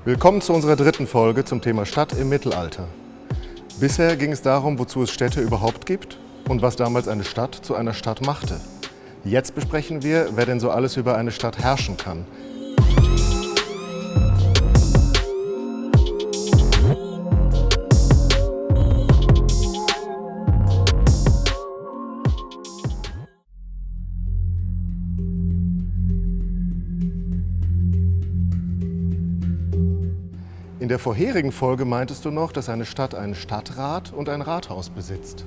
Willkommen zu unserer dritten Folge zum Thema Stadt im Mittelalter. Bisher ging es darum, wozu es Städte überhaupt gibt und was damals eine Stadt zu einer Stadt machte. Jetzt besprechen wir, wer denn so alles über eine Stadt herrschen kann. In der vorherigen Folge meintest du noch, dass eine Stadt einen Stadtrat und ein Rathaus besitzt.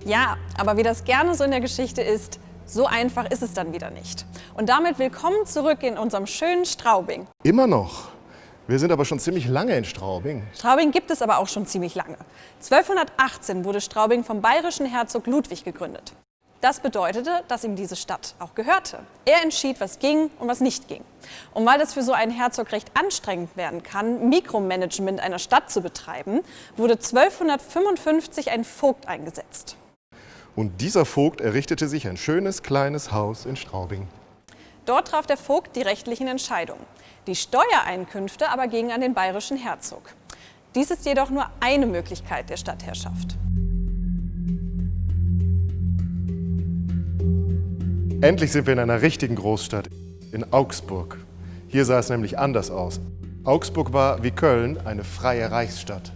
Ja, aber wie das gerne so in der Geschichte ist, so einfach ist es dann wieder nicht. Und damit willkommen zurück in unserem schönen Straubing. Immer noch. Wir sind aber schon ziemlich lange in Straubing. Straubing gibt es aber auch schon ziemlich lange. 1218 wurde Straubing vom bayerischen Herzog Ludwig gegründet. Das bedeutete, dass ihm diese Stadt auch gehörte. Er entschied, was ging und was nicht ging. Und weil es für so einen Herzog recht anstrengend werden kann, Mikromanagement einer Stadt zu betreiben, wurde 1255 ein Vogt eingesetzt. Und dieser Vogt errichtete sich ein schönes kleines Haus in Straubing. Dort traf der Vogt die rechtlichen Entscheidungen. Die Steuereinkünfte aber gingen an den bayerischen Herzog. Dies ist jedoch nur eine Möglichkeit der Stadtherrschaft. Endlich sind wir in einer richtigen Großstadt, in Augsburg. Hier sah es nämlich anders aus. Augsburg war, wie Köln, eine freie Reichsstadt.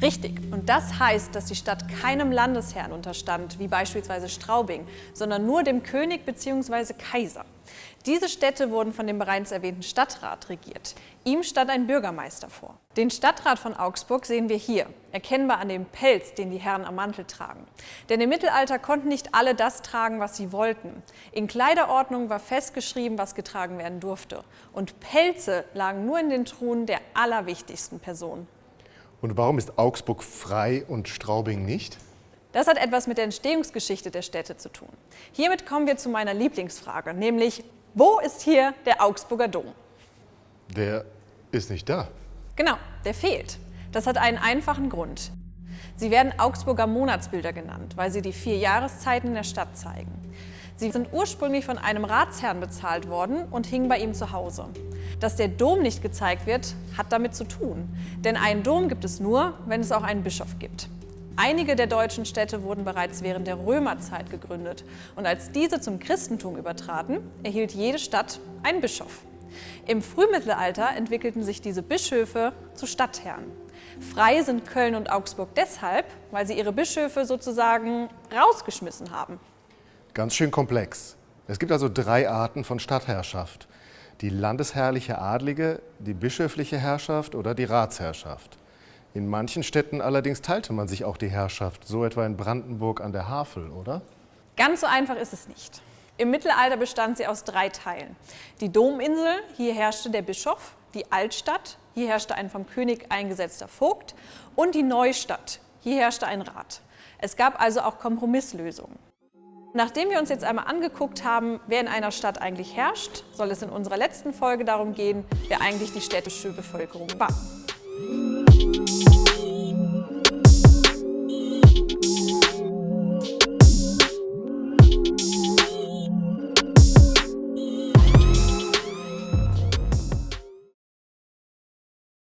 Richtig. Und das heißt, dass die Stadt keinem Landesherrn unterstand, wie beispielsweise Straubing, sondern nur dem König bzw. Kaiser. Diese Städte wurden von dem bereits erwähnten Stadtrat regiert. Ihm stand ein Bürgermeister vor. Den Stadtrat von Augsburg sehen wir hier, erkennbar an dem Pelz, den die Herren am Mantel tragen. Denn im Mittelalter konnten nicht alle das tragen, was sie wollten. In Kleiderordnung war festgeschrieben, was getragen werden durfte. Und Pelze lagen nur in den Truhen der allerwichtigsten Personen. Und warum ist Augsburg frei und Straubing nicht? Das hat etwas mit der Entstehungsgeschichte der Städte zu tun. Hiermit kommen wir zu meiner Lieblingsfrage, nämlich, wo ist hier der Augsburger Dom? Der ist nicht da. Genau, der fehlt. Das hat einen einfachen Grund. Sie werden Augsburger Monatsbilder genannt, weil sie die 4 Jahreszeiten in der Stadt zeigen. Sie sind ursprünglich von einem Ratsherrn bezahlt worden und hingen bei ihm zu Hause. Dass der Dom nicht gezeigt wird, hat damit zu tun. Denn einen Dom gibt es nur, wenn es auch einen Bischof gibt. Einige der deutschen Städte wurden bereits während der Römerzeit gegründet. Und als diese zum Christentum übertraten, erhielt jede Stadt einen Bischof. Im Frühmittelalter entwickelten sich diese Bischöfe zu Stadtherren. Frei sind Köln und Augsburg deshalb, weil sie ihre Bischöfe sozusagen rausgeschmissen haben. Ganz schön komplex. Es gibt also 3 Arten von Stadtherrschaft. Die landesherrliche Adlige, die bischöfliche Herrschaft oder die Ratsherrschaft. In manchen Städten allerdings teilte man sich auch die Herrschaft, so etwa in Brandenburg an der Havel, oder? Ganz so einfach ist es nicht. Im Mittelalter bestand sie aus 3 Teilen. Die Dominsel, hier herrschte der Bischof, die Altstadt, hier herrschte ein vom König eingesetzter Vogt und die Neustadt, hier herrschte ein Rat. Es gab also auch Kompromisslösungen. Nachdem wir uns jetzt einmal angeguckt haben, wer in einer Stadt eigentlich herrscht, soll es in unserer letzten Folge darum gehen, wer eigentlich die städtische Bevölkerung war.